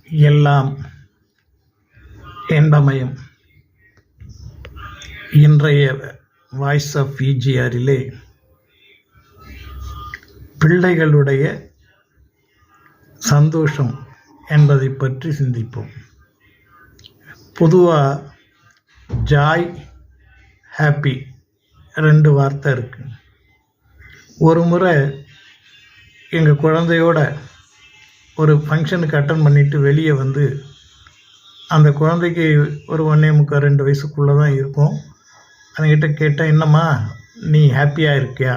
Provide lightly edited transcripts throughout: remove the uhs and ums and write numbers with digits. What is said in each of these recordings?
எல்லாம் இன்பமயம். இன்றைய voice of விஜிஆரிலே பிள்ளைகளுடைய சந்தோஷம் என்பதை பற்றி சிந்திப்போம். பொதுவாக ஜாய், ஹாப்பி 2 வார்த்தை இருக்கு. ஒரு முறை எங்கள் குழந்தையோட ஒரு ஃபங்க்ஷனுக்கு அட்டன் பண்ணிவிட்டு வெளியே வந்து அந்த குழந்தைக்கு ஒரு 1.25-2 வயசுக்குள்ளே தான் இருக்கும். அதுக்கிட்ட கேட்டேன், என்னம்மா நீ ஹாப்பியாக இருக்கியா?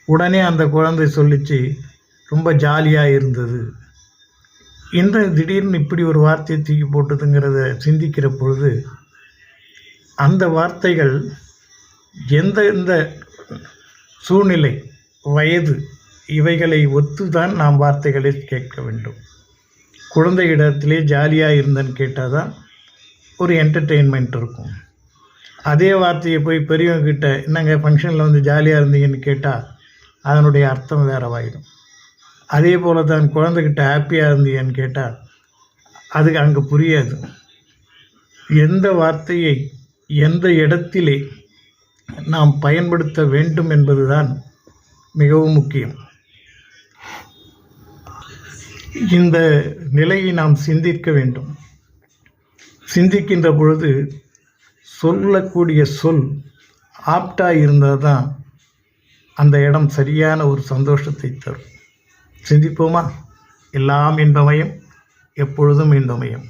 உடனே அந்த குழந்தை சொல்லிச்சு, ரொம்ப ஜாலியாக இருந்தது. இந்த திடீர்னு இப்படி ஒரு வார்த்தையை தூக்கி போட்டதுங்கிறத சிந்திக்கிற பொழுது அந்த வார்த்தைகள் எந்த சூழ்நிலை, வயது இவைகளை ஒத்துதான் நாம் வார்த்தைகளை கேட்க வேண்டும். குழந்தை இடத்திலே ஜாலியாக இருந்தேன்னு கேட்டால் தான் ஒரு என்டர்டெயின்மெண்ட் இருக்கும். அதே வார்த்தையை போய் பெரியவங்கக்கிட்ட என்னங்க ஃபங்க்ஷனில் வந்து ஜாலியாக இருந்தீங்கன்னு கேட்டால் அதனுடைய அர்த்தம் வேறவாயிடும். அதே போல் தான் குழந்தைகிட்ட ஹாப்பியாக இருந்தீங்கன்னு கேட்டால் அதுக்கு அங்கே புரியாது. எந்த வார்த்தையை எந்த இடத்திலே நாம் பயன்படுத்த வேண்டும் என்பதுதான் மிகவும் முக்கியம். இந்த நிலையை நாம் சிந்திக்க வேண்டும். சிந்திக்கின்ற பொழுது சொல்லக்கூடிய சொல் ஆப்டாக இருந்தால் தான் அந்த இடம் சரியான ஒரு சந்தோஷத்தை தரும். சிந்திப்போமா? எல்லாம் இன்பமயம், எப்பொழுதும் இன்பமயம்.